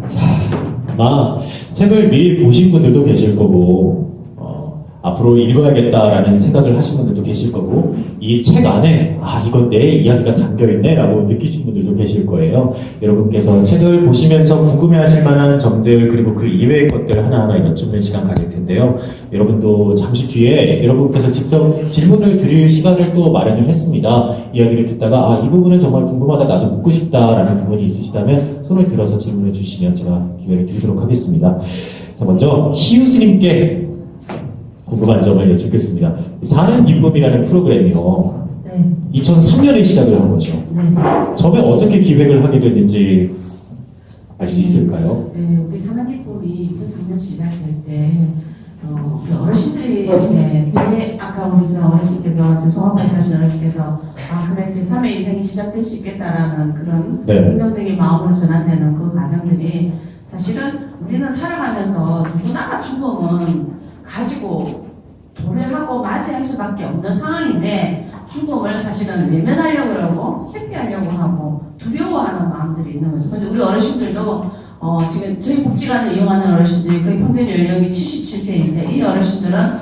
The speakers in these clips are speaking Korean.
자, 아마 책을 미리 보신 분들도 계실 거고, 앞으로 읽어야겠다라는 생각을 하신 분들도 계실 거고, 이 책 안에, 이건 내 이야기가 담겨있네 라고 느끼신 분들도 계실 거예요. 여러분께서 책을 보시면서 궁금해하실 만한 점들, 그리고 그 이외의 것들 하나하나 여쭙는 시간 가질 텐데요. 여러분도 잠시 뒤에 여러분께서 직접 질문을 드릴 시간을 또 마련을 했습니다. 이야기를 듣다가, 이 부분은 정말 궁금하다, 나도 묻고 싶다라는 부분이 있으시다면 손을 들어서 질문해 주시면 제가 기회를 드리도록 하겠습니다. 자, 먼저 희우스님께 궁금한 점을 여쭙겠습니다. 사는 기쁨이라는 프로그램이요. 네. 2003년에 시작을 한 거죠. 네. 처음에 어떻게 기획을 하게 됐는지 알 수 있을까요? 네, 우리 사는 기쁨이 2003년 시작될 때, 우리 어르신들이 이제, 아까 우리 어르신께서, 송환발 하신 어르신께서, 그래, 제3의 인생이 시작될 수 있겠다라는 그런 긍정적인 마음으로 전환되는 그 과정들이, 사실은 우리는 살아가면서 누구나가 죽음은 가지고 도래하고 맞이할 수밖에 없는 상황인데, 죽음을 사실은 외면하려고 그러고 회피하려고 하고 두려워하는 마음들이 있는 거죠. 근데 우리 어르신들도 지금 저희 복지관을 이용하는 어르신들이 거의 평균 연령이 77세인데, 이 어르신들은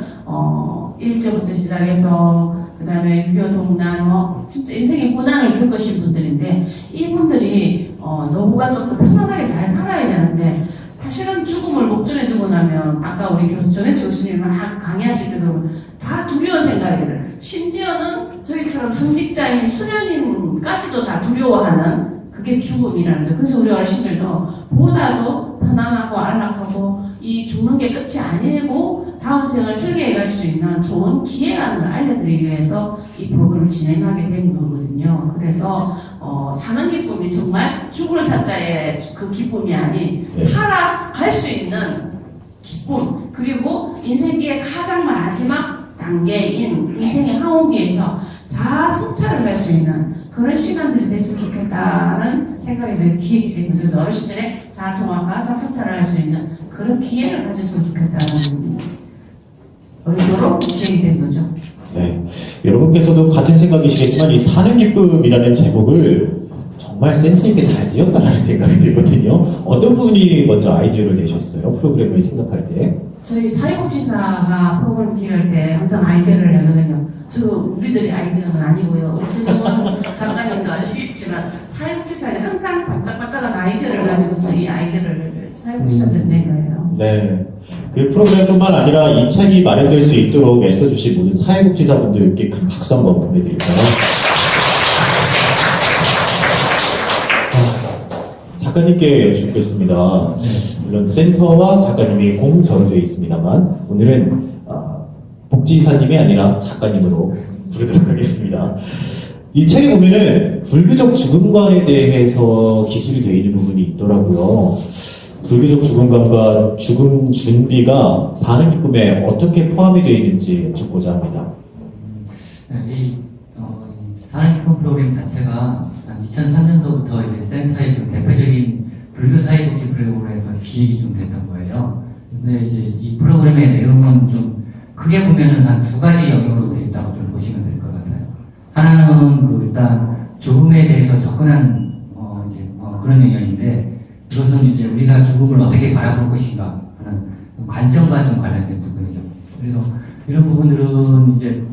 일제부터 시작해서 그 다음에 6.25 동란, 진짜 인생의 고난을 겪으신 분들인데, 이분들이 노후가 좀 더 편안하게 잘 살아야 되는데, 사실은 죽음을 목전에 두고 나면, 아까 우리 전해철 교수님이 막 강의하실 때도 다 두려운 생각이를, 심지어는 저희처럼 성직자인 수련인까지도 다 두려워하는 그게 죽음이라는 거예요. 그래서 우리 어르신들도 보다도 편안하고 안락하고 이 죽는 게 끝이 아니고 다음 생을 설계해 갈 수 있는 좋은 기회라는 걸 알려드리기 위해서 이 프로그램을 진행하게 된 거거든요. 그래서 사는 기쁨이 정말 죽을 사자의 그 기쁨이 아닌 살아갈 수 있는 기쁨, 그리고 인생기의 가장 마지막 단계인 인생의 항오기에서 자아 성찰을 할 수 있는 그런 시간들이 됐으면 좋겠다는 생각이 저희 기획이 된 거죠. 그래서 어르신들의 자아 통합과 자아 성찰을 할 수 있는 그런 기회를 가졌으면 좋겠다는 의도로 기획이 된 거죠. 네, 여러분께서도 같은 생각이시겠지만 이 사는 기쁨이라는 제목을 정말 센스 있게 잘 지었다는 생각이 들거든요. 어떤 분이 먼저 아이디어를 내셨어요? 프로그램을 생각할 때? 저희 사회복지사가 프로그램 기획할 때 항상 아이디어를 내거든요. 우리들이 아이디어는 아니고요. 우리 최정원 장관님도 아시겠지만 사회복지사에 항상 반짝반짝한 아이디어를 가지고서 이 아이디어를 사회복지사들이 낸 거예요. 네. 그 프로그램뿐만 아니라 이 책이 마련될 수 있도록 애써주신 모든 사회복지사분들께 큰 박수 한번 보내드릴까요? 작가님께 여쭙겠습니다. 물론 센터와 작가님이 공저로 되어 있습니다만 오늘은 복지사님이 아니라 작가님으로 부르도록 하겠습니다. 이 책에 보면은 불교적 죽음관에 대해서 기술이 되어 있는 부분이 있더라고요. 불교적 죽음관과 죽음 준비가 사는 기쁨에 어떻게 포함이 되어 있는지 여쭙고자 합니다. 이 사는 기쁨 프로그램 자체가 한 2003년도부터 이제 센터의 좀 대표적인 불교 사회복지 프로그램으로 해서 기획이 좀 됐던 거예요. 근데 이제 이 프로그램의 내용은 좀 크게 보면은 한 두 가지 영역으로 되어 있다고 좀 보시면 될 것 같아요. 하나는 일단 죽음에 대해서 접근하는 그런 영역인데, 이것은 이제 우리가 죽음을 어떻게 바라볼 것인가 하는 관점과 좀 관련된 부분이죠. 그래서 이런 부분들은 이제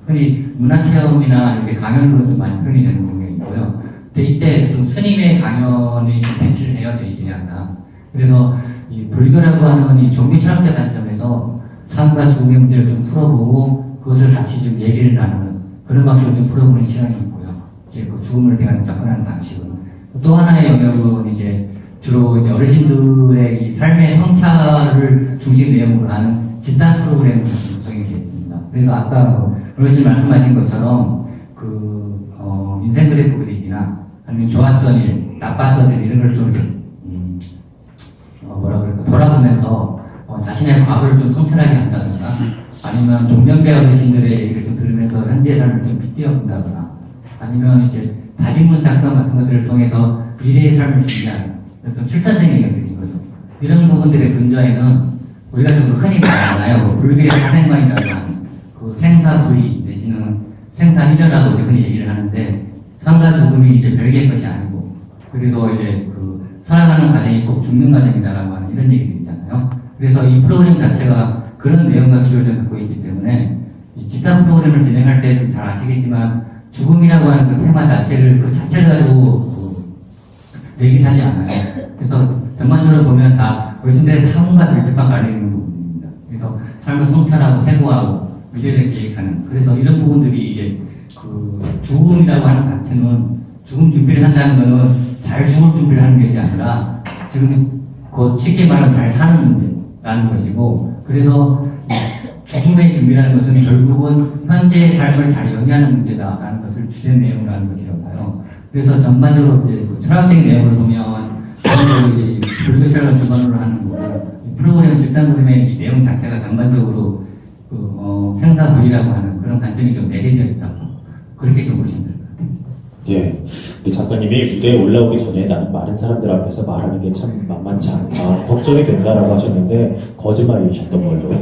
흔히 문화체험이나 이렇게 강연으로 좀 많이 표현이 되는 영역이고요. 근데 이때 좀 스님의 강연이 좀 배치를 되어져 있긴 한다. 그래서 이 불교라고 하는 이 종교 철학적 관점에서 삶과 죽음의 문제를 좀 풀어보고 그것을 같이 좀 얘기를 나누는 그런 방식으로 좀 풀어보는 시간이 있고요. 이제 그 죽음을 대하는 접근하는 방식은. 또 하나의 영역은 이제 주로 이제 어르신들의 이 삶의 성찰을 중심 내용으로 하는 진단 프로그램으로 구성이 되어 있습니다. 그래서 아까 어르신 말씀하신 것처럼 인생 그래프 그리기나 아니면 좋았던 일, 나빴던 일 이런 걸 좀 돌아보면서 자신의 과거를 좀 성찰하게 한다든가, 아니면 동년배 어르신들의 얘기를 좀 들으면서 현재의 삶을 좀 빗대어 본다거나, 아니면 이제 다짐문 작성 같은 것들을 통해서 미래의 삶을 준비하는 좀 실천적인 영역들인 거죠. 이런 부분들의 근저에는 우리가 좀 흔히 말하잖아요. 불교의 사생관이라고 하는 생사부의 내지는 생사일련이라고 흔히 얘기를 하는데, 삶과 죽음이 이제 별개의 것이 아니고, 그래서 이제 살아가는 과정이 꼭 죽는 과정이다라고 하는 이런 얘기들이 있잖아요. 그래서 이 프로그램 자체가 그런 내용과 기조를 갖고 있기 때문에 이 집단 프로그램을 진행할 때 좀 잘 아시겠지만 죽음이라고 하는 그 테마 자체를 그 자체를 가지고 얘기를 하지 않아요. 그래서 전반적으로 보면 다 어르신들의 삶과 밀접한 관련이 있는 부분입니다. 그래서 삶을 성찰하고 해고하고 미래를 계획하는 그래서 이런 부분들이 이제 그 죽음이라고 하는 자체는 죽음 준비를 한다는 거는 잘 죽을 준비를 하는 것이 아니라 지금 그 쉽게 말하면 잘 사는 문제라는 것이고 그래서 죽음의 준비라는 것은 결국은 현재의 삶을 잘 영위하는 문제다라는 것을 주된 내용으로 하는 것이라서요. 그래서 전반적으로 이제 철학적 내용을 보면 전반적으로 이제 불교 철학을 기반으로 하는 거고 프로그램 집단 그림의 내용 자체가 전반적으로 생사불이라고 하는 그런 관점이 좀 내려져 있다고 그렇게 좀 보시면 될 것 같아요. 예, 우리 작가님이 무대에 올라오기 전에 나는 많은 사람들 앞에서 말하는 게 참 만만치 않다, 걱정이 된다라고 하셨는데 거짓말이셨던 걸로.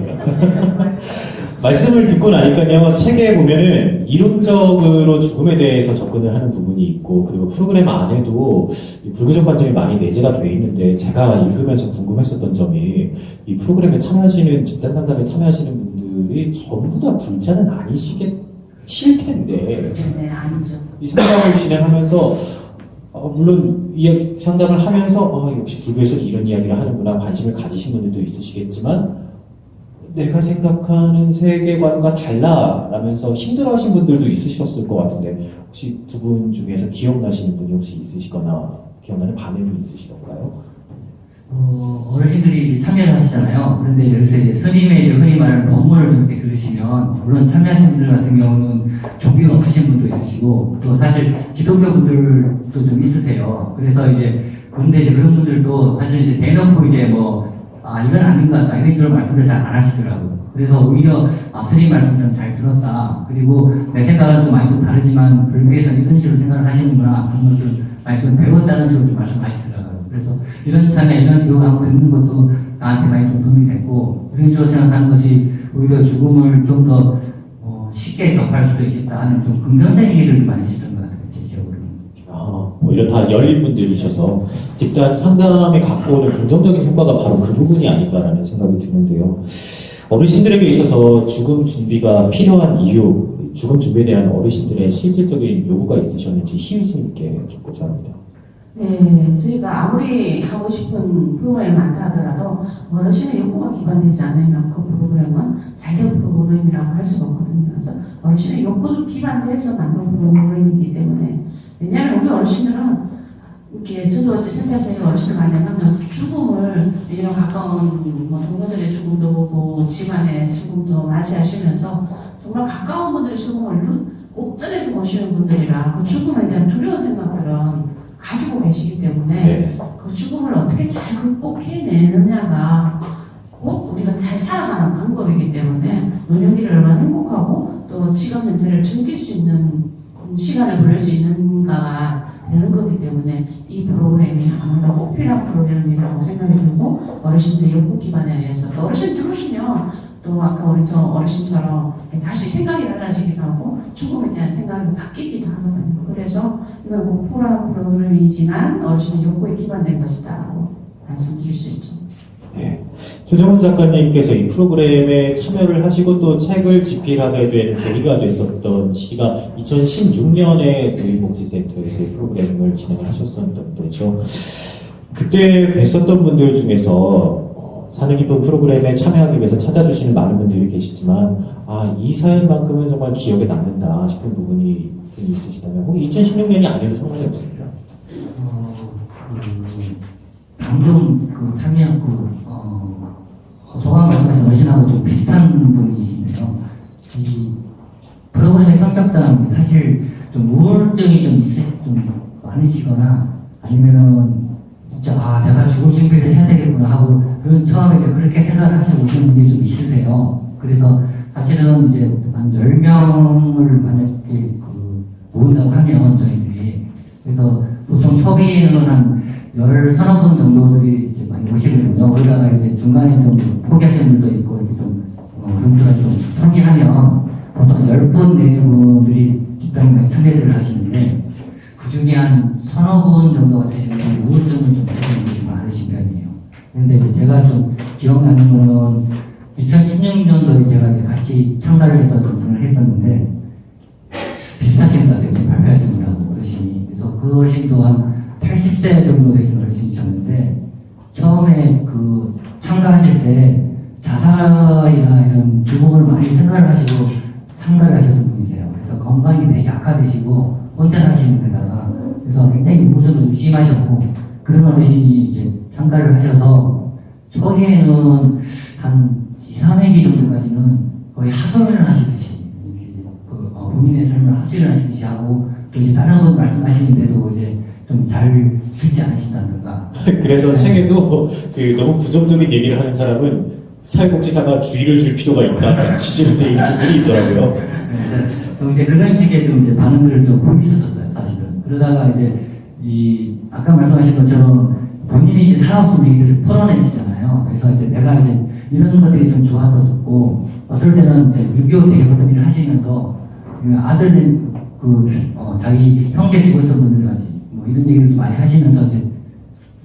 말씀을 듣고 나니까요, 책에 보면은 이론적으로 죽음에 대해서 접근을 하는 부분이 있고, 그리고 프로그램 안에도 이 불교적 관점이 많이 내재가 되어 있는데, 제가 읽으면서 궁금했었던 점이, 이 프로그램에 참여하시는, 집단 상담에 참여하시는 분들이 전부 다 불자는 아니시겠실 텐데, 네, 아니죠. 이 상담을 진행하면서, 물론 상담을 하면서 역시 불교에서 이런 이야기를 하는구나 관심을 가지신 분들도 있으시겠지만 내가 생각하는 세계관과 달라라면서 힘들어하신 분들도 있으셨을 것 같은데 혹시 두 분 중에서 기억나시는 분이 혹시 있으시거나 기억나는 반응이 있으시던가요? 어르신들이 참여를 하시잖아요. 그런데 여기서 이제 스님의 이제 흔히 말하는 법문을 좀 이렇게 들으시면, 물론 참여하신 분들 같은 경우는 종교가 없으신 분도 있으시고, 또 사실 기독교 분들도 좀 있으세요. 그래서 이제, 그런데 이제 그런 분들도 사실 이제 대놓고 이제 이건 아닌 것 같다. 이런 식으로 말씀을 잘 안 하시더라고요. 그래서 오히려, 스님 말씀 좀 잘 들었다. 그리고 내 생각은 좀 많이 좀 다르지만, 불교에서는 이런 식으로 생각을 하시는구나. 그런 것들 많이 좀 배웠다는 식으로 좀 말씀하시더라고요. 그래서 이런 참여, 이런 교육을 한번 듣는 것도 나한테 많이 좀 도움이 됐고, 이런 식으로 생각하는 것이 오히려 죽음을 좀 더 쉽게 접할 수도 있겠다 하는 좀 긍정적인 얘기를 많이 해주셨던 것 같아요, 제 기억으로는. 오히려 다 열린 분들이셔서 집단 상담이 갖고 오는 긍정적인 효과가 바로 그 부분이 아닌가라는 생각이 드는데요. 어르신들에게 있어서 죽음 준비가 필요한 이유, 죽음 준비에 대한 어르신들의 실질적인 요구가 있으셨는지 희우 스님께 여쭙고자 합니다. 네, 저희가 아무리 하고 싶은 프로그램이 많다 하더라도 어르신의 욕구가 기반되지 않으면 그 프로그램은 자기 프로그램이라고 할 수가 없거든요. 그래서 어르신의 욕구를 기반돼서 만든 프로그램이기 때문에 왜냐하면 우리 어르신들은 이렇게 저도 센터에서 어르신을 만나면 죽음을 이런 가까운 동료들의 죽음도 보고 집안의 죽음도 맞이하시면서 정말 가까운 분들의 죽음을 옥전에서 보시는 분들이라 그 죽음에 대한 두려운 생각들은 가지고 계시기 때문에 네. 그 죽음을 어떻게 잘 극복해내느냐가 곧 우리가 잘 살아가는 방법이기 때문에 노년기를 얼마나 행복하고 또 지금 현재를 즐길 수 있는 시간을 보낼 수 있는가가 되는 거기 때문에 이 프로그램이 아무래도 꼭 필요한 프로그램이라고 생각이 들고 어르신들 욕구 기반에 의해서 또 어르신 들으시면 또 아까 우리 저 어르신처럼 다시 생각이 달라지기도 하고 죽음에 대한 생각이 바뀌기도 하거든요. 그래서 이건 꼭 필요한 프로그램이지만 어르신의 욕구에 기반된 것이다라고 말씀드릴 수 있죠. 네. 조정훈 작가님께서 이 프로그램에 참여를 하시고 또 책을 집필하게 된 계기가 됐었던 시기가 2016년에 노인복지센터에서 이 프로그램을 진행을 하셨었던 거죠. 그때 뵀었던 분들 중에서 사는 깊은 프로그램에 참여하기 위해서 찾아주시는 많은 분들이 계시지만 이 사연만큼은 정말 기억에 남는다 싶은 부분이 있으시다면 혹시 2016년이 아니어도 상관이 없습니다. 방금 참여한 소감 말씀하신 어르신하고 좀 비슷한 분이신데요. 이 프로그램의 성격상 사실 좀 우울증이 좀 많으시거나 아니면은 진짜 내가 죽을 준비를 해야 되겠구나 하고 그런 처음에 그렇게 생각을 하시고 오시는 분이 좀 있으세요. 그래서 사실은 이제 한 10명을 만약에 모은다고 하면 저희들이 그래서 보통 초기에는 한 13분 정도들이 이제 많이 오시거든요. 그러다가 이제 중간에 좀 포기하시는 분도 있고 이렇게 좀 그런 분들이 좀 포기하면 보통 10분, 4분들이 집단에 많이 참여를 하시는데 그 중에 한 3분 정도가 되시는 분이 우울증을 좀 쓰시는 10명 정도에 제가 이제 같이 참가를 해서 전승을 했었는데, 비슷하신 것 같아요. 지금 발표하신 분하고 어르신이. 그래서 그 어르신도 한 80세 정도 되신 어르신이셨는데, 처음에 그 참가하실 때 자살이나 이런 죽음을 많이 생각을 하시고 참가를 하셨던 분이세요. 그래서 건강이 되게 약화되시고 혼자 사시는 데다가 그래서 굉장히 모든 걸 의심하셨고 그런 어르신이 이제 참가를 하셔서 초기에는 한 2, 3회기 정도까지는 거의 하소연을 하시듯이 본인의 삶을 하소연을 하시듯이 하고 또 이제 다른 분 말씀하시는데도 이제 좀 잘 듣지 않으신다든가. 그래서 책에도 그 너무 부정적인 얘기를 하는 사람은 사회복지사가 주의를 줄 필요가 있다 취지로 되어 있는 부분이 있더라고요. 좀 이제 그런 식의 좀 이제 반응들을 좀 보이셨었어요, 사실은. 그러다가 이제 아까 말씀하신 것처럼 본인이 이제 살아왔던 얘기들을 풀어내시잖아요. 그래서 이제 내가 이제 이런 것들이 좀 좋았었고, 어떨 때는 이제 6.25 대거든을 하시면서 아들들 자기 형제 죽었던 분들까지 뭐 이런 얘기를 좀 많이 하시면서 이제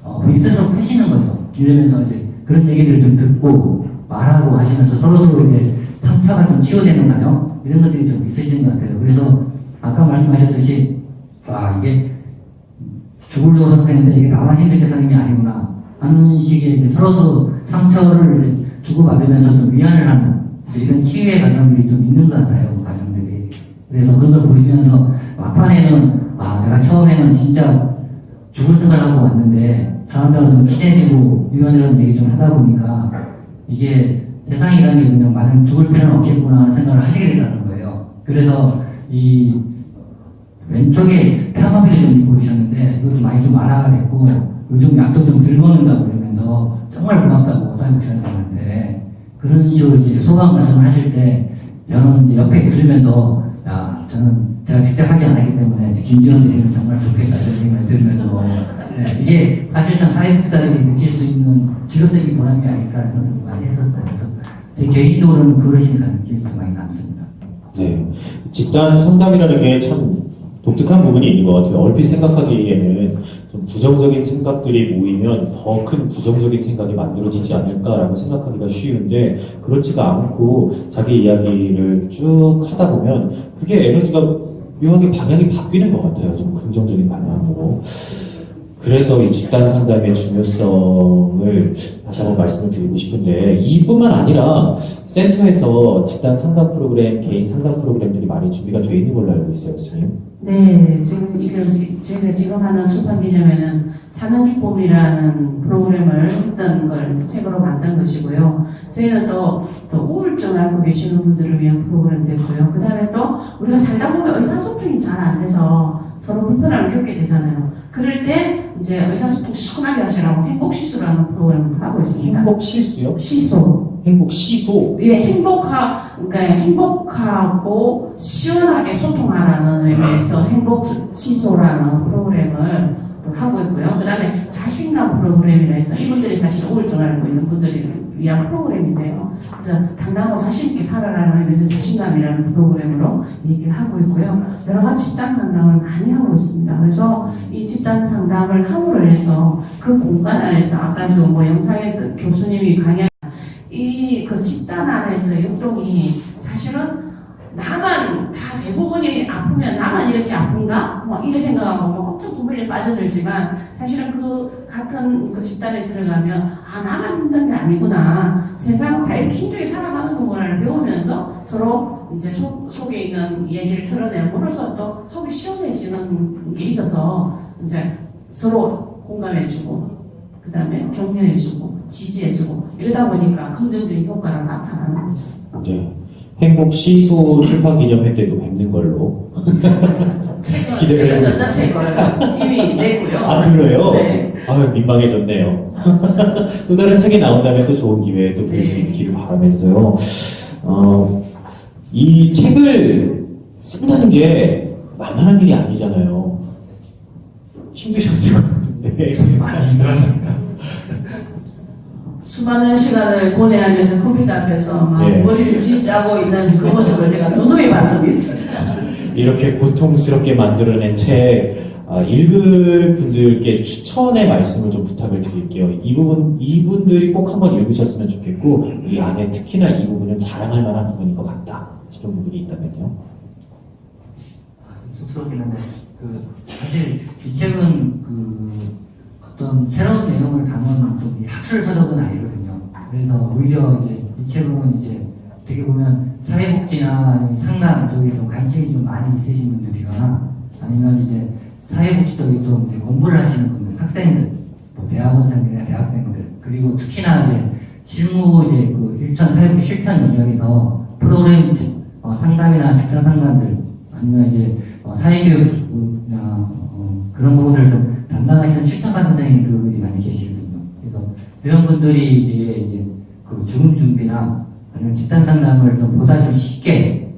본인 스스로 푸시는 거죠. 이러면서 이제 그런 얘기들을 좀 듣고 말하고 하시면서 서로서로 이제 상처가 좀 치유되는가요? 이런 것들이 좀 있으신 것 같아요. 그래서 아까 말씀하셨듯이 이게 죽으려고 생각했는데 이게 나만 힘들게 사는 게 아니구나 하는 식의 이제 서로서로 상처를 이제 주고받으면서 좀 위안을 하는 이런 치유의 과정들이 좀 있는 것 같아요. 그 과정들이. 그래서 그런 걸 보시면서 막판에는 내가 처음에는 진짜 죽을 생각하고 왔는데 사람들하고 좀 친해지고 이런 얘기 좀 하다 보니까 이게 세상이라는 게 그냥 마냥 죽을 필요는 없겠구나 하는 생각을 하시게 된다는 거예요. 그래서 이 왼쪽에 폐암마비를 좀 입고 오셨는데 이것도 많이 좀 완화가 됐고 요즘 약도 좀 덜 먹는다고 그러면서 정말 고맙다고 사회복지사님한테 그런 식으로 이제 소감 말씀을 하실 때 저는 이제 옆에 있으면서 저는 제가 직접 하지 않았기 때문에 김지원 대리는 정말 좋겠다 이런 얘기를 들으면서 이게 사실상 사회복지사들이 느낄 수 있는 직업적인 보람이 아닐까라는 생각을 많이 했었어요. 그래서 제 개인적으로는 그러시니까 느낌이 좀 많이 남습니다. 네. 집단 상담이라는 게 참 독특한 부분이 있는 것 같아요. 얼핏 생각하기에는 좀 부정적인 생각들이 모이면 더 큰 부정적인 생각이 만들어지지 않을까라고 생각하기가 쉬운데 그렇지가 않고 자기 이야기를 쭉 하다 보면 그게 에너지가 묘하게 방향이 바뀌는 것 같아요. 좀 긍정적인 방향으로. 그래서 이 집단 상담의 중요성을 다시 한번 말씀을 드리고 싶은데 이뿐만 아니라 센터에서 집단 상담 프로그램, 개인 상담 프로그램들이 많이 준비가 되어 있는 걸로 알고 있어요, 선생님. 네, 제가 지금 하는 출판 기념회는 사는 기쁨이라는 프로그램을 했던 걸 책으로 만든 것이고요. 저희는 또 우울증 앓고 계시는 분들을 위한 프로그램도 있고요. 그 다음에 또 우리가 살다 보면 의사소통이 잘 안 돼서 서로 불편함을 겪게 되잖아요. 그럴 때 이제 의사소통 시원하게 하시라고 행복시소라는 프로그램을 하고 있습니다. 행복실수요? 시소. 행복시소? 예, 그러니까 행복하고 시원하게 소통하라는 의미에서 행복시소라는 프로그램을 하고 있고요. 그 다음에 자신감 프로그램이라 해서 이분들이 사실 우울증을 앓고 있는 분들을 위한 프로그램인데요. 그래서 당당하고 자신있게 살아라는 의미에서 자신감이라는 프로그램으로 얘기를 하고 있고요. 여러 가지 집단 상담을 많이 하고 있습니다. 그래서 이 집단 상담을 함으로 해서 그 공간 안에서 아까 뭐 영상에서 교수님이 강의 그 집단 안에서 역동이 사실은 나만 다 대부분이 아프면 나만 이렇게 아픈가? 뭐 이런 생각하고 뭐 엄청 고민에 빠져들지만 사실은 그 같은 그 집단에 들어가면 나만 힘든 게 아니구나. 세상 다 이렇게 힘들게 살아가는 거구나를 배우면서 서로 이제 속에 있는 얘기를 털어내므로써 또 속이 시원해지는 게 있어서 이제 서로 공감해주고 그 다음에 격려해주고 지지해주고 이러다 보니까 긍정적인 효과가 나타나는 거죠. 네. 행복시소 출판 기념회 때도 뵙는 걸로. 책은 기대를 제가 해보겠습니다. 전자책을 이미 냈고요. 그래요? 네. 민망해졌네요. 또 다른 책이 나온다면 또 좋은 기회에 또 뵐 수 있기를 바라면서요. 이 책을 쓴다는 게 만만한 일이 아니잖아요. 힘드셨을 것 같은데. 수많은 시간을 고뇌하면서 컴퓨터 앞에서 막 네. 머리를 짓짜고 있는 그 모습을 제가 누누이 봤습니다. 이렇게 고통스럽게 만들어낸 책, 읽을 분들께 추천의 말씀을 좀 부탁을 드릴게요. 이분들이 꼭 한번 읽으셨으면 좋겠고, 이 안에 특히나 이 부분은 자랑할 만한 부분인 것 같다 싶은 부분이 있다면요. 좀 쑥스럽긴 한데, 사실 이 책은 어떤 새로운 내용을 담은 좀 학술 서적은 아니거든요. 그래서 오히려 이제 이 책은 이제 어떻게 보면 사회복지나 아니면 상담 쪽에 좀 관심이 좀 많이 있으신 분들이거나 아니면 이제 사회복지 쪽에 좀 이제 공부를 하시는 분들, 학생들, 뭐 대학원생이나 대학생들, 그리고 특히나 이제 실무 이제 일선 사회복지 실천 영역에서 프로그램 상담이나 직장 상담들 아니면 이제 사회교육이나 그런 부분을 좀 담당하시는 실천반 선생님들이 많이 계시거든요. 그래서 이런 분들이 이제 죽음 준비나 아니면 집단 상담을 좀 보다 좀 쉽게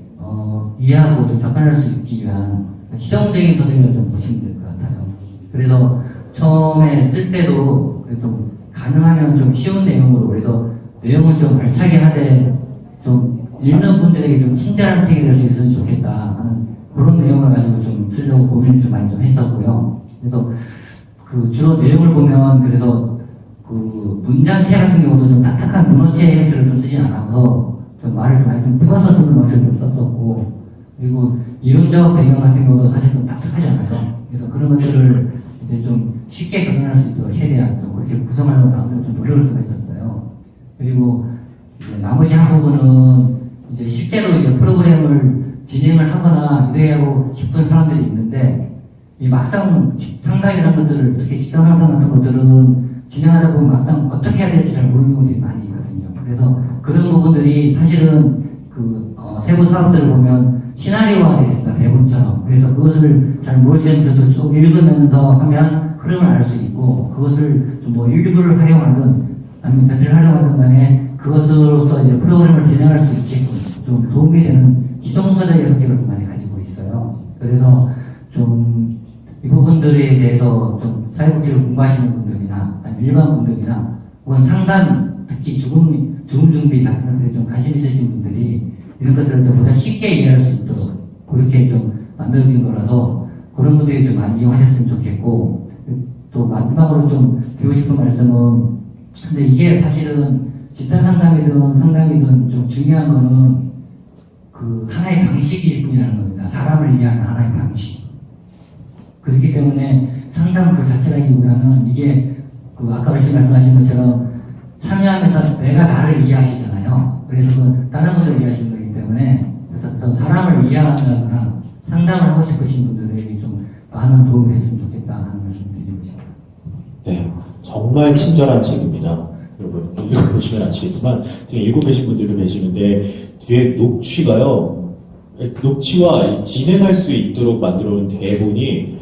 이해하고 좀 접근할 수 있기 위한 실용적인 서적을 좀 보시면 될 것 같아요. 그래서 처음에 쓸 때도 좀 가능하면 좀 쉬운 내용으로 그래서 내용은 좀 알차게 하되 좀 읽는 분들에게 좀 친절한 책이 될 수 있으면 좋겠다 하는 그런 내용을 가지고 좀 쓰려고 고민을 좀 많이 좀 했었고요. 그래서 주로 내용을 보면 그래서 문장체 같은 경우도 좀 딱딱한 문어체 형태를 좀 쓰지 않아서 좀 말을 좀 많이 좀 풀어서 쓰는 것을 좀 썼었고 그리고 이론적 배경 같은 경우도 사실 좀 딱딱하잖아요. 그래서 그런 것들을 이제 좀 쉽게 접근할 수 있도록 최대한 좀 그렇게 구성하려고 나름대로 좀 노력을 좀 했었어요. 그리고 이제 나머지 한 부분은 이제 실제로 이제 프로그램을 진행을 하거나 이래하고 싶은 사람들이 있는데 이 막상 상담이라는 것들을 특히 직장 상담 같은 것들은 진행하다 보면 막상 어떻게 해야 될지 잘 모르는 경우들이 많이 있거든요. 그래서 그런 부분들이 사실은 세부 사업들을 보면 시나리오가 되어 있습니다. 대본처럼. 그래서 그것을 잘 모르시는 분들도 쭉 읽으면서 하면 흐름을 알 수 있고 그것을 좀 뭐 일부를 활용하든 아니면 전체를 활용하든 간에 그것으로서 이제 프로그램을 진행할 수 있게끔 좀 도움이 되는 기동서적의 성격을 좀 많이 가지고 있어요. 그래서 좀 이 부분들에 대해서 좀 사회복지를 공부하시는 분들이나 아니면 일반 분들이나 혹은 상담 특히 죽음 준비 같은 것들에 좀 관심 있으신 분들이 이런 것들을 좀 보다 쉽게 이해할 수 있도록 그렇게 좀 만들어진 거라서 그런 분들이 좀 많이 이용하셨으면 좋겠고 또 마지막으로 좀 드리고 싶은 말씀은 근데 이게 사실은 집단 상담이든 상담이든 좀 중요한 거는 하나의 방식일 뿐이라는 겁니다. 사람을 이해하는 하나의 방식. 그렇기 때문에 상담 자체라기보다는 이게 아까 말씀하신 것처럼 참여하면서 내가 나를 이해하시잖아요. 그래서 다른 분을 이해하시는 거기 때문에 그래서 사람을 이해한다거나 상담을 하고 싶으신 분들에게 좀 많은 도움이 됐으면 좋겠다 하는 말씀 드리고 싶어요. 네, 정말 친절한 책입니다. 여러분 읽어보시면 아시겠지만 지금 읽고 계신 분들도 계시는데 뒤에 녹취와 진행할 수 있도록 만들어놓은 대본이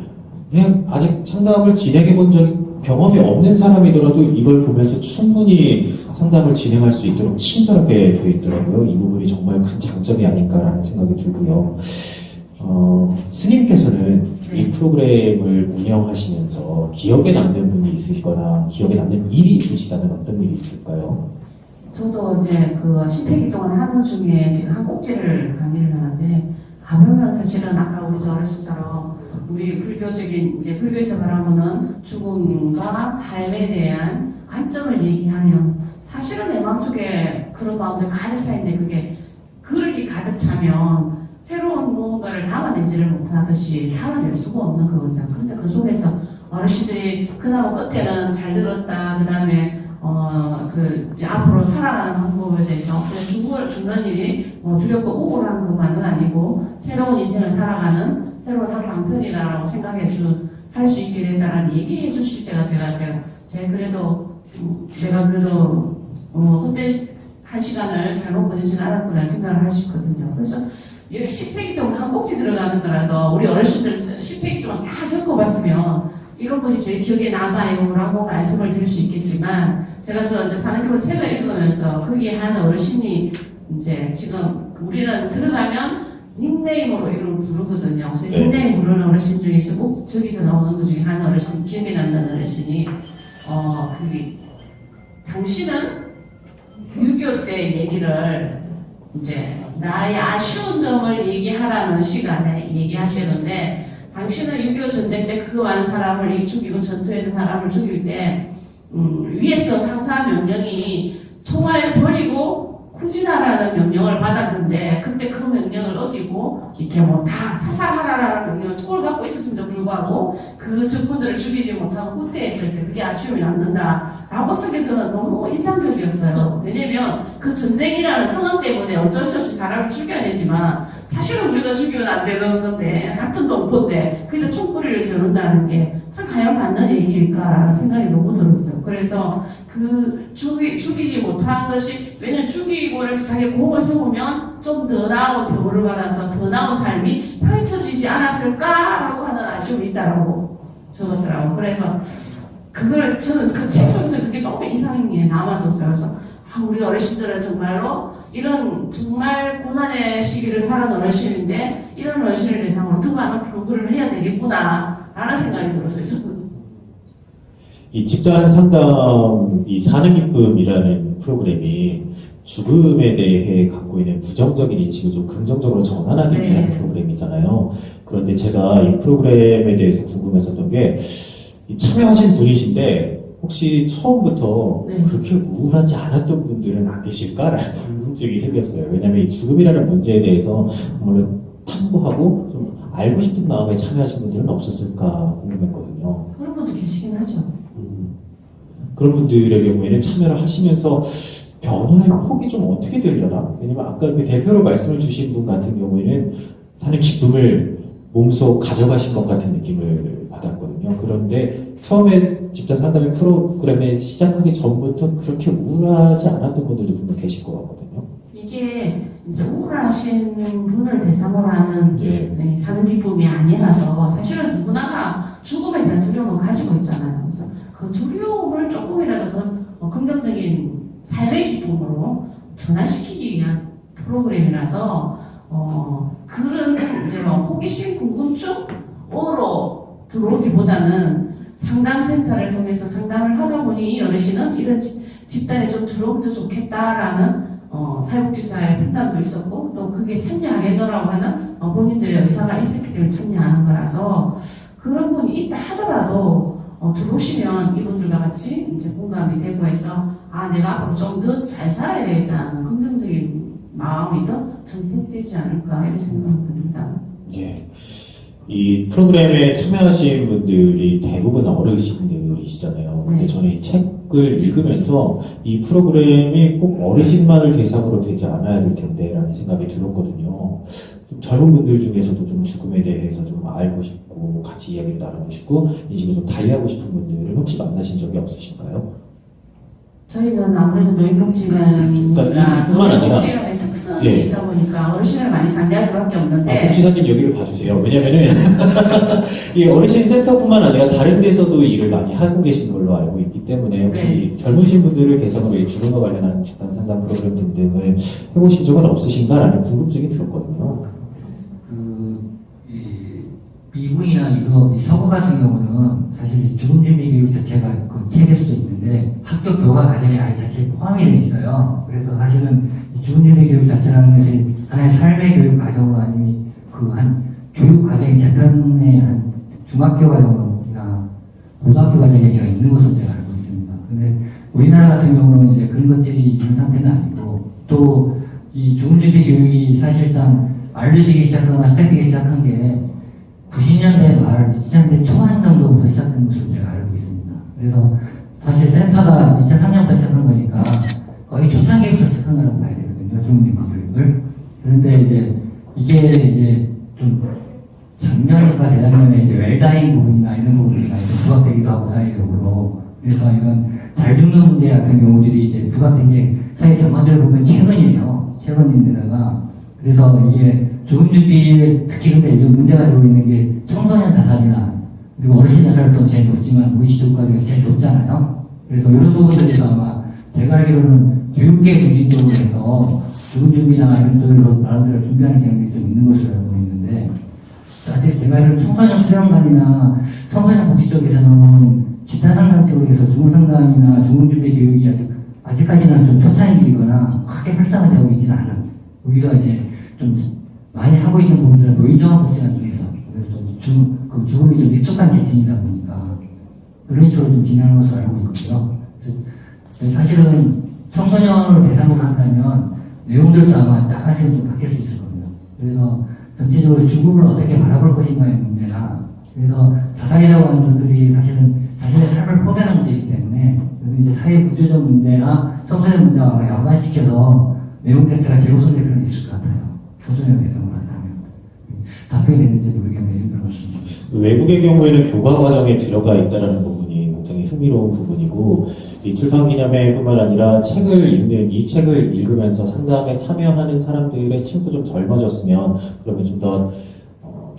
그냥 아직 상담을 진행해본 경험이 없는 사람이더라도 이걸 보면서 충분히 상담을 진행할 수 있도록 친절하게 되어 있더라고요. 이 부분이 정말 큰 장점이 아닐까라는 생각이 들고요. 스님께서는 이 프로그램을 운영하시면서 기억에 남는 분이 있으시거나 기억에 남는 일이 있으시다면 어떤 일이 있을까요? 저도 이제 10회기 동안 하는 중에 지금 한 꼭지를 강의를 하는데 가보면 사실은 아까 우리 어렸을 때처럼 우리 불교적인 이제 불교에서 말하면은 죽음과 삶에 대한 관점을 얘기하면 사실은 내 마음속에 그런 마음들 가득 차있는데 그게 그렇게 가득 차면 새로운 무언가를 담아내지를 못하듯이 담아낼 수가 없는 거거든요. 근데 그 속에서 어르신들이 그나마 끝에는 잘 들었다. 그 다음에 이제 앞으로 살아가는 방법에 대해서 죽는 일이 두렵고 우울한 것만은 아니고 새로운 인생을 살아가는 새로운 한 방편이라고 할 수 있게 된다라는 얘기해 주실 때가 제가 그래도 그때 한 시간을 잘못 보내지는 않았구나 생각을 할 수 있거든요. 그래서 10회기 동안 한 꼭지 들어가는 거라서 우리 어르신들 10회기 동안 다 겪어봤으면 이런 분이 제일 기억에 남아요 라고 말씀을 드릴 수 있겠지만 제가 이제 사는교로 책을 읽으면서 거기에 한 어르신이 이제 지금 우리는 들어가면 닉네임으로 이름을 부르거든요. 그래서 닉네임 부르는 어르신 중에서 꼭 저기서 나오는 것 중에 한 어르신, 기억에 남는 어르신이 당신은 6.25 때 얘기를 이제 나의 아쉬운 점을 얘기하라는 시간에 얘기하시는데 당신은 6.25 전쟁 때 그 많은 사람을 죽이고 전투에 있는 사람을 죽일 때 위에서 상사 명령이 총알 버리고 후진하라는 명령을 받았는데 그때 그 명령을 어기고 이렇게 뭐 다 사살하라는 명령을 총을 받고 있었음에도 불구하고 그 적군들을 죽이지 못하고 후퇴했을 때 그게 아쉬움이 남는다라고 생각해서는 너무 인상적이었어요. 왜냐면 그 전쟁이라는 상황 때문에 어쩔 수 없이 사람을 죽여야 되지만 사실은 우리가 죽이면 안 되는 건데 같은 동포인데 그냥 총구리를 겨룬다는 게 참 과연 맞는 얘기일까라는 생각이 너무 들었어요. 그래서 그 죽이지 못한 것이 왜냐면 죽이고 이렇게 자기 공을 세우면 좀 더 나은 대우를 받아서 더 나은 삶이 펼쳐지지 않았을까라고 하는 아쉬움이 있다라고 적었더라고요. 그래서 그걸 저는 그 책 속에서 그게 너무 인상이 남았었어요. 그래서 우리 어르신들은 정말로 이런 정말 고난의 시기를 살아온 어르신인데 이런 어르신을 대상으로 더 많은 프로그램을 해야 되겠구나 라는 생각이 들었어요. 이 집단 상담, 이 사는 기쁨이라는 프로그램이 죽음에 대해 갖고 있는 부정적인 인식을 좀 긍정적으로 전환하기 위한 프로그램이잖아요. 그런데 제가 이 프로그램에 대해서 궁금했었던 게, 이 참여하신 분이신데, 혹시 처음부터 그렇게 우울하지 않았던 분들은 안 계실까라는 궁금증이 생겼어요. 왜냐면 이 죽음이라는 문제에 대해서 정말 탐구하고 좀 알고 싶은 마음에 참여하신 분들은 없었을까 궁금했거든요. 그런 분도 계시긴 하죠. 그런 분들의 경우에는 참여를 하시면서 변화의 폭이 좀 어떻게 되려나? 왜냐면 아까 그 대표로 말씀을 주신 분 같은 경우에는 사는 기쁨을 몸소 가져가신 것 같은 느낌을 받았거든요. 그런데 처음에 집단 상담의 프로그램에 시작하기 전부터 그렇게 우울하지 않았던 분들도 분명 계실 것 같거든요. 이게 이제 우울하신 분을 대상으로 하는 사는 기쁨이 아니라서 사실은 누구나가 죽음에 대한 두려움을 가지고 있잖아요. 그래서 그 두려움을 조금이라도 더 긍정적인 삶의 기쁨으로 전환시키기 위한 프로그램이라서 그런 이제 호기심, 궁금증으로 들어오기보다는 상담센터를 통해서 상담을 하다 보니 이 어르신은 이런 집단에 좀 들어오면 더 좋겠다라는 사회복지사의 판단도 있었고 또 그게 참여하겠노라고 하는 본인들의 의사가 있었기 때문에 참여하는 거라서 그런 분이 있다 하더라도 들어오시면 이분들과 같이 이제 공감이 되고 해서 내가 앞으로 좀 더 잘 살아야 되겠다는 긍정적인 마음이 더 전복되지 않을까 이런 생각이 듭니다. 예. 이 프로그램에 참여하신 분들이 대부분 어르신들이시잖아요. 근데 저는 이 책을 읽으면서 이 프로그램이 꼭 어르신만을 대상으로 되지 않아야 될 텐데라는 생각이 들었거든요. 좀 젊은 분들 중에서도 좀 죽음에 대해서 좀 알고 싶고 같이 이야기를 나누고 싶고 인식을 좀 달리하고 싶은 분들을 혹시 만나신 적이 없으신가요? 저희는 아무래도 노인복지관이나 노인복지관의 특성이 있다 보니까 어르신을 많이 상대할 수밖에 없는데 복지사님 여기를 봐주세요. 왜냐면은 이 어르신 센터뿐만 아니라 다른 데서도 일을 많이 하고 계신 걸로 알고 있기 때문에 혹시 젊으신 분들을 대상으로 이 죽음과 관련한 집단 상담 프로그램 등등을 해보신 적은 없으신가라는 궁금증이 들었거든요. 미국이나 유럽, 서구 같은 경우는 사실 이 죽음 준비 교육 자체가 그 책에서도 있는데 학교 교과 과정에 아예 자체에 포함이 되어 있어요. 그래서 사실은 이 죽음 준비 교육 자체라는 것이 하나의 삶의 교육 과정으로 아니면 그 한 교육 과정의 재편의 한 중학교 과정이나 고등학교 과정에 제가 있는 것으로 제가 알고 있습니다. 근데 우리나라 같은 경우는 이제 그런 것들이 있는 상태는 아니고 또 이 죽음 준비 교육이 사실상 알려지기 시작하거나 시작되기 시작한 게 90년대 말, 2000년대 초반 정도부터 시작된 것으로 제가 알고 있습니다. 그래서 사실 센터가 2003년부터 시작한 거니까 거의 초창기부터 시작한 거라고 봐야 되거든요. 중립 교육을. 그런데 이게 이제 좀 작년인가 재작년에 이제 웰다잉 부분이나 이런 부분이 이제 부각되기도 하고 사회적으로. 그래서 이건 잘 죽는 문제 같은 경우들이 이제 부각된 게 사회 전반적으로 보면 최근이에요. 최근인데다가. 그래서 이게 죽음 준비를 특히 근데 요즘 문제가 되고 있는 게 청소년 자살이나 그리고 어르신 자살도 제일 높지만 우리 시도국가가 제일 높잖아요. 그래서 이런 부분들에서 아마 제가 알기로는 교육계 중심적으로 해서 죽음 준비나 이런 쪽으로 나름대로 준비하는 경향이 좀 있는 것으로 알고 있는데 사실 제가 알기로는 청소년 수련관이나 청소년 복지 쪽에서는 집단 상담 쪽으로 해서 죽음 상담이나 죽음 준비 교육이 아직까지는 좀 초창기이거나 크게 활성화되고 있지는 않아요. 우리가 이제 좀 많이 하고 있는 부분들은 노인종합복지관 쪽에서 그래서 죽음이 좀 익숙한 계층이다 보니까 그런 식으로 좀 진행하는 것으로 알고 있거든요. 그래서 사실은 청소년을 대상으로 한다면 내용들도 아마 약간씩은 좀 바뀔 수 있을 겁니다. 그래서 전체적으로 죽음을 어떻게 바라볼 것인가의 문제나, 그래서 자살이라고 하는 것들이 사실은 자신의 삶을 포기하는 문제이기 때문에, 그래서 이제 사회 구조적 문제나 청소년 문제와 연관시켜서 내용 자체가 재구성될 필요는 있을 것 같아요. 청소년 대상으로 한다면. 답변이 되는지 모르겠네요. 이런 말씀. 외국의 경우에는 교과 과정에 들어가 있다는 부분이 굉장히 흥미로운 부분이고, 이 출판 기념회뿐만 아니라 책을 읽는, 이 책을 읽으면서 상담에 참여하는 사람들의 층도 좀 젊어졌으면, 그러면 좀 더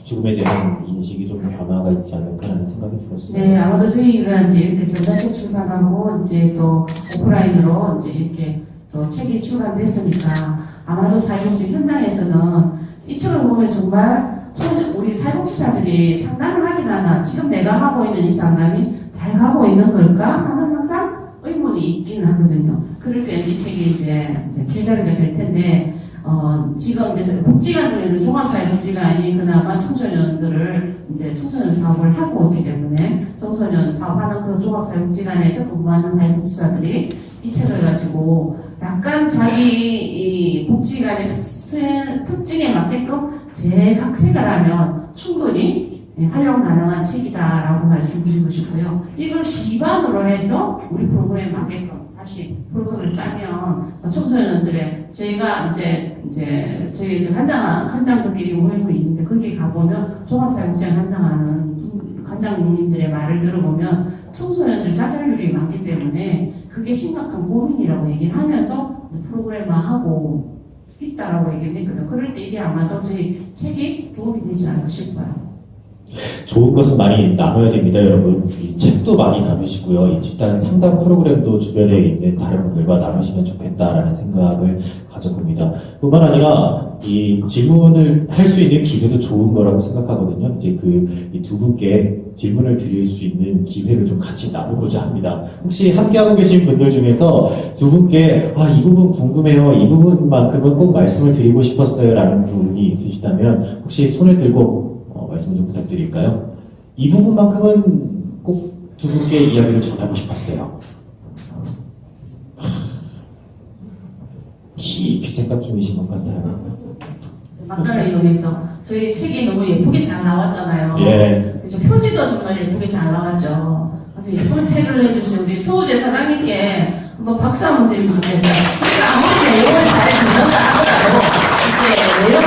죽음에 대한 인식이 좀 변화가 있지 않을까라는 생각이 들었어요. 네, 아마도 저희가 이제 이렇게 전자책 출판하고 이제 또 오프라인으로 이제 이렇게 또 책이 출간됐으니까 아마도 사회복지 현장에서는 이 책을 보면 정말 우리 사회복지사들이 상담을 하긴 하나 지금 내가 하고 있는 이 상담이 잘 가고 있는 걸까 하는 항상 의문이 있긴 하거든요. 그럴 때 이 책이 이제 길잡이가 될 텐데, 지금 이제 복지관 중에서 종합사회복지관이 그나마 청소년들을 이제 청소년 사업을 하고 있기 때문에 청소년 사업하는 그 종합사회복지관에서 근무하는 사회복지사들이 이 책을 가지고 약간 자기 이 복지관의 특징에 맞게끔 재각색을 하면 충분히 활용 가능한 책이다라고 말씀드리고 싶고요. 이걸 기반으로 해서 우리 프로그램에 맞게끔 다시 프로그램을 짜면 청소년들의 저희가 이제 저희 지금 한장들끼리 모이고 있는데 거기 가보면 종합사회복지관 관장님들의 말을 들어보면 청소년들 자살률이 많기 때문에 그게 심각한 고민이라고 얘기를 하면서 프로그램화하고 있다라고 얘기를 했거든요. 그럴 때 이게 아마도 저희 책이 도움이 되지 않을까 싶어요. 좋은 것은 많이 나눠야 됩니다, 여러분. 이 책도 많이 나누시고요. 이 집단 상담 프로그램도 주변에 있는 다른 분들과 나누시면 좋겠다라는 생각을 가져봅니다. 뿐만 아니라 이 질문을 할 수 있는 기회도 좋은 거라고 생각하거든요. 이제 이 두 분께 질문을 드릴 수 있는 기회를 좀 같이 나누고자 합니다. 혹시 함께하고 계신 분들 중에서 두 분께 이 부분 궁금해요, 이 부분만큼은 꼭 말씀을 드리고 싶었어요 라는 부분이 있으시다면 혹시 손을 들고 말씀 좀 부탁드릴까요? 이 부분만큼은 꼭 두 분께 이야기를 전하고 싶었어요. 깊이 생각 중이신 것 같아요. 막간을 이용해서 저희 책이 너무 예쁘게 잘 나왔잖아요. 예. 그래서 표지도 정말 예쁘게 잘 나왔죠. 그래서 예쁜 책을 내주신 우리 서우재 사장님께 한번 박수 한번 드리면 좋겠어요. 저희가 아무리 내용을 잘 듣는다 하더라도 이제 내용을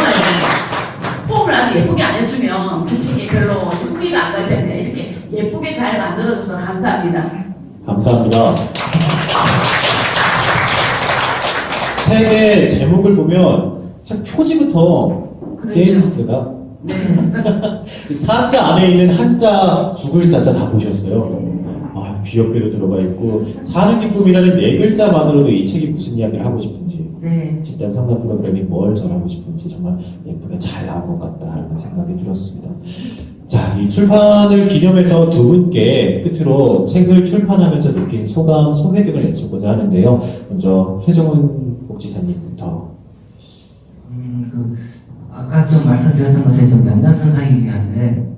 폼을 아주 예쁘게 안 해주면 그 책이 별로 흥미가 안 갈 텐데 이렇게 예쁘게 잘 만들어줘서 감사합니다. 감사합니다. 책의 제목을 보면 책 표지부터 그렇죠. 센스가 네. 사자 안에 있는 한자, 죽을 사자 다 보셨어요? 귀엽게도 들어가 있고 사는 기쁨이라는 네 글자만으로도 이 책이 무슨 이야기를 하고 싶은지, 네. 집단 상담 프로그램이 뭘 전하고 싶은지 정말 예쁘게 잘 나온 것 같다라는 생각이 들었습니다. 자, 이 출판을 기념해서 두 분께 끝으로 책을 출판하면서 느낀 소감, 소개 등을 여쭤보자 하는데요. 먼저 최정훈 복지사님부터. 아까 좀 말씀드렸던 것에 좀 연장선상이긴 한데,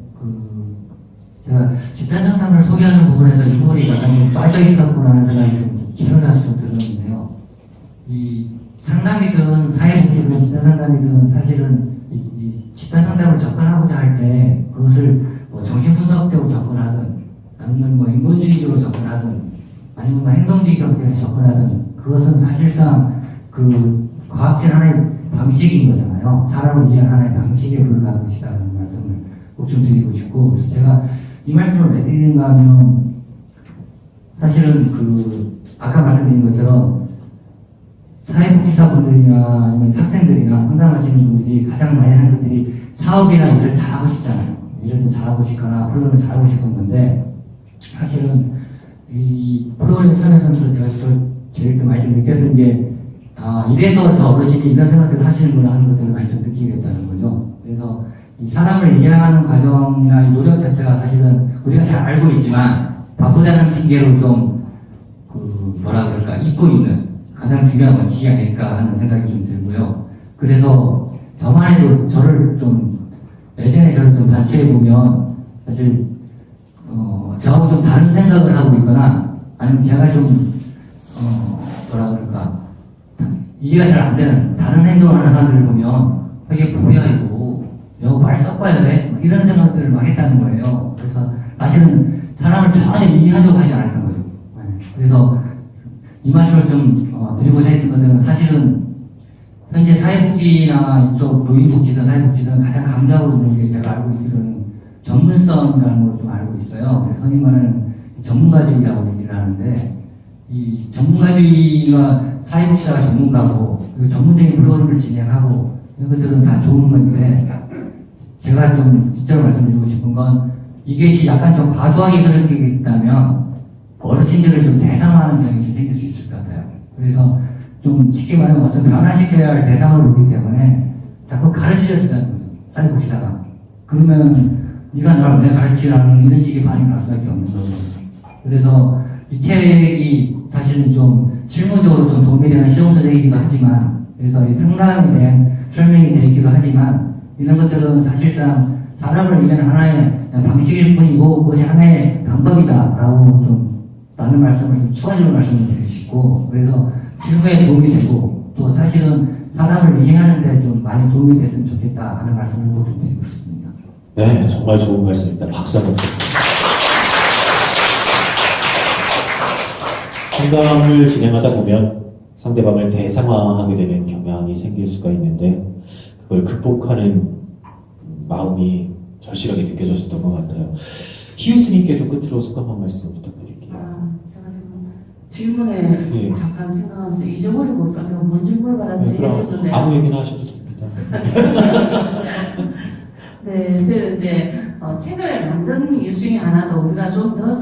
제가 집단 상담을 소개하는 부분에서 이 부분이 약간 좀 빠져있었구나 하는 생각이 좀 기억나서 좀 들었는데요. 이 상담이든 사회복지든 집단 상담이든 사실은 이 집단 상담을 접근하고자 할 때 그것을 뭐 정신분석적으로 접근하든 아니면 뭐 인본주의적으로 접근하든 아니면 뭐 행동주의적으로 접근하든 그것은 사실상 그 과학적 하나의 방식인 거잖아요. 사람을 위한 하나의 방식에 불과한 것이라는 말씀을 꼭 좀 드리고 싶고, 그래서 제가 이 말씀을 왜 드리는가 하면 사실은 아까 말씀드린 것처럼 사회복지사분들이나 아니면 학생들이나 상담하시는 분들이 가장 많이 하는 것들이 사업이나 일을 잘하고 싶잖아요. 일을 좀 잘하고 싶거나 프로그램을 잘하고 싶은 건데, 사실은 이 프로그램을 참여하면서 제가 제일 좀 많이 좀 느꼈던 게 이래서 저 어르신이 이런 생각들을 하시는구나 하는 것들을 많이 좀 느끼게 됐다는 거죠. 그래서 이 사람을 이해하는 과정이나 이 노력 자체가 사실은 우리가 잘 알고 있지만 바쁘다는 핑계로 좀 뭐라 그럴까 잊고 있는 가장 중요한 원칙이 아닐까 하는 생각이 좀 들고요. 그래서 저만 해도 저를 좀 예전에 저를 좀 단추해보면, 사실, 저하고 좀 다른 생각을 하고 있거나, 아니면 제가 좀, 뭐라 그럴까, 이해가 잘 안 되는 다른 행동을 하는 사람들을 보면, 이게 뭐야, 이거 말 섞어야 돼? 막 이런 생각들을 막 했다는 거예요. 그래서 사실은 사람을 전혀 이해하려고 하지 않았던 거죠. 네. 그래서 이 말씀을 좀 드리고자 했던 것들은 사실은 현재 사회복지나 이쪽 노인복지든 사회복지든 가장 강조하고 있는 게 제가 알고 있기로는 전문성이라는 걸 좀 알고 있어요. 그래서 흔히 말하는 전문가주의라고 얘기를 하는데 이 전문가주의가 사회복지사가 전문가고 그리고 전문적인 프로그램을 진행하고 이런 것들은 다 좋은 건데 제가 좀 진짜로 말씀드리고 싶은 건 이게 약간 좀 과도하게 그렇게 있다면 어르신들을 좀 대상화하는 경향이 좀 생길 수 있을 것 같아요. 그래서 좀 쉽게 말하면 어떤 변화시켜야 할 대상을 보기 때문에 자꾸 가르치려 준다는 거죠. 사회복지사가. 그러면 네가 나를 왜 가르치라는 이런 식의 반응이 나올 수밖에 없는 거죠. 그래서 이 책이 사실은 좀 실무적으로 좀 도움이 되는 실용서적이기도 하지만 그래서 이 상담에 대한 설명이 되기도 하지만 이런 것들은 사실상 사람을 위한 하나의 방식일 뿐이고 그것이 하나의 방법이다라고 좀 많은 말씀을 좀 추가적으로 말씀을 드리고 싶고 그래서 실무에 도움이 되고 또 사실은 사람을 이해하는 데 좀 많이 도움이 됐으면 좋겠다 하는 말씀을 꼭 좀 드리고 싶습니다. 네, 정말 좋은 말씀입니다. 박수 한번 주세요. 상담을 진행하다 보면 상대방을 대상화하게 되는 경향이 생길 수가 있는데 그걸 극복하는 마음이 절실하게 느껴졌었던 것 같아요. 희우스님께도 끝으로 소감 한 말씀 부탁드릴게요. 제가 지금 질문에 예. 잠깐 생각하면서 잊어버리고 있어요. 내가 뭔 질문을 받았지 그럼 했었는데. 아무 얘기나 하셔도 됩니다. 네, 저는 이제 책을 만든 이유 중에 하나도 우리가 좀 더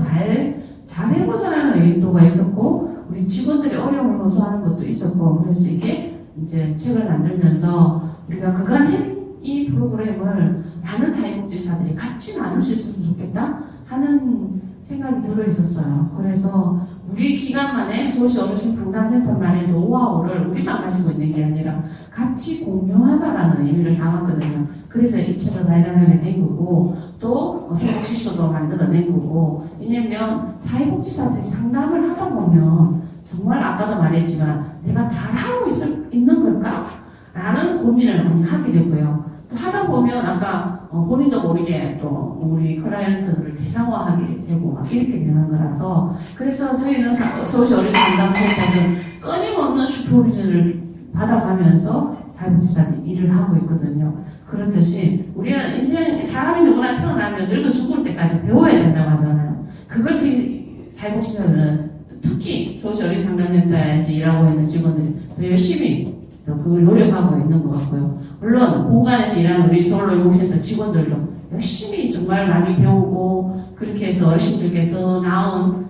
잘 해보자라는 의도가 있었고 우리 직원들이 어려움을 호소하는 것도 있었고 그래서 이게 이제 책을 만들면서 우리가 그간 이 프로그램을 많은 사회복지사들이 같이 나눌 수 있으면 좋겠다 하는 생각이 들어 있었어요. 그래서 우리 기관만의 서울시 어르신 상담센터만의 노하우를 우리만 가지고 있는 게 아니라 같이 공유하자라는 의미를 담았거든요. 그래서 이 책을 발간하게 된 거고 또 회복실소도 만들어낸 거고 왜냐면 사회복지사들이 상담을 하다 보면 정말 아까도 말했지만 내가 잘하고 있는 걸까? 라는 고민을 많이 하게 되고요. 또 하다 보면 아까 본인도 모르게 또 우리 클라이언트를 대상화하게 되고 막 이렇게 되는 거라서 그래서 저희는 서울시 어린이상담센터에서 끊임없는 슈퍼비전을 받아가면서 사회복지사들이 일을 하고 있거든요. 그렇듯이 우리는 인생 사람이 누구나 태어나면 늙어 죽을 때까지 배워야 된다고 하잖아요. 그걸 지금 사회복지사들은 특히 서울시 어린이상담센터에서 일하고 있는 직원들이 더 열심히 그걸 노력하고 있는 것 같고요. 물론 공간에서 일하는 우리 서울노인복지센터 직원들도 열심히 정말 많이 배우고 그렇게 해서 어르신들께 더 나은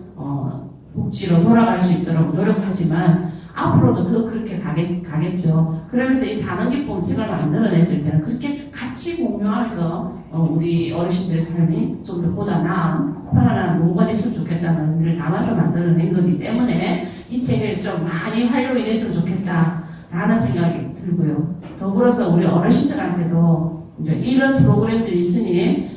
복지로 돌아갈 수 있도록 노력하지만 앞으로도 더 그렇게 가겠죠. 그러면서 이 사는 기쁨 책을 만들어냈을 때는 그렇게 같이 공유하면서 우리 어르신들의 삶이 좀 더 보다 나은 편안한 공간이 있으면 좋겠다는 의미를 담아서 만들어낸 거기 때문에 이 책을 좀 많이 활용이 됐으면 좋겠다 라는 생각이 들고요. 더불어서 우리 어르신들한테도 이제 이런 프로그램들이 있으니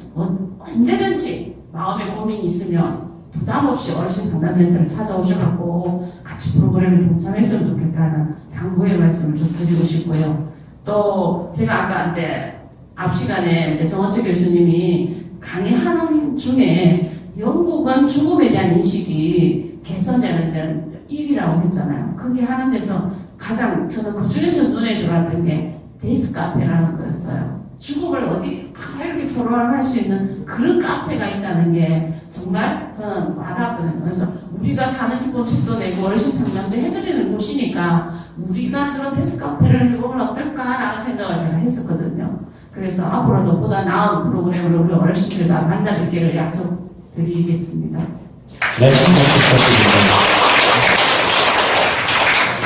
언제든지 마음에 고민이 있으면 부담 없이 어르신 상담센터를 찾아오셔갖고 같이 프로그램에 동참했으면 좋겠다는 당부의 말씀을 좀 드리고 싶고요. 또 제가 아까 이제 앞 시간에 이제 정원철 교수님이 강의하는 중에 영국은 죽음에 대한 인식이 개선되는 데는 1위라고 했잖아요. 그게 하는 데서 가장 저는 그 중에서 눈에 들어왔던 게 데이스 카페라는 거였어요. 죽음을 어디 자유롭게 토론을 할 수 있는 그런 카페가 있다는 게 정말 저는 와닿았거든요. 그래서 우리가 사는 기쁨 책도 내고 어르신 상담도 해드리는 곳이니까 우리가 저런 데이스 카페를 해보면 어떨까라는 생각을 제가 했었거든요. 그래서 앞으로도 보다 나은 프로그램으로 우리 어르신들과 만나뵙기를 약속드리겠습니다. 네, 부탁드립니다.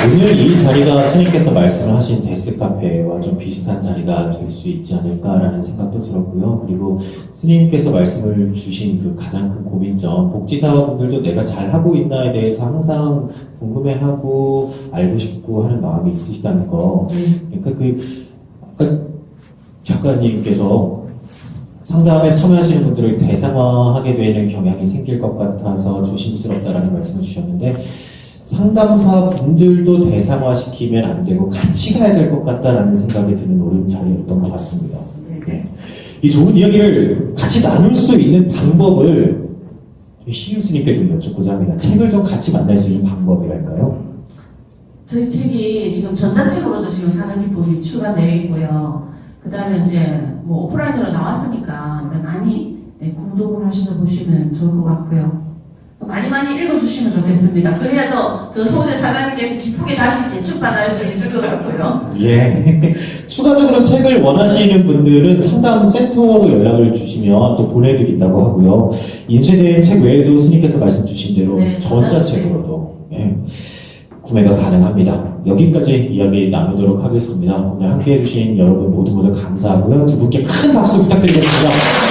오늘 이 자리가 스님께서 말씀하신 데스카페와 좀 비슷한 자리가 될 수 있지 않을까라는 생각도 들었고요. 그리고 스님께서 말씀을 주신 그 가장 큰 고민점, 복지사분들도 내가 잘하고 있나에 대해서 항상 궁금해하고 알고 싶고 하는 마음이 있으시다는 거. 그러니까 아까 작가님께서 상담에 참여하시는 분들을 대상화하게 되는 경향이 생길 것 같아서 조심스럽다라는 말씀을 주셨는데 상담사 분들도 대상화시키면 안 되고 같이 가야 될 것 같다라는 생각이 드는 옳은 자리였던 것 같습니다. 네. 이 좋은 이야기를 같이 나눌 수 있는 방법을 시우스님께 좀 여쭙고자 합니다. 책을 좀 같이 만날 수 있는 방법이랄까요? 저희 책이 지금 전자책으로도 지금 사는 기법이 추가되어 있고요. 그 다음에 이제 뭐 오프라인으로 나왔으니까 많이 구독을 하셔서 보시면 좋을 것 같고요. 많이 읽어주시면 좋겠습니다. 그래야 저 소재 사장님께서 기쁘게 다시 재출판할 수 있을 것 같고요. 예. 추가적으로 책을 원하시는 분들은 상담 센터로 연락을 주시면 또 보내드린다고 하고요. 인쇄된 책 외에도 스님께서 말씀 주신 대로 네, 전자책으로도 예, 구매가 가능합니다. 여기까지 이야기 나누도록 하겠습니다. 오늘 함께 해주신 여러분 모두 감사하고요. 두 분께 큰 박수 부탁드리겠습니다.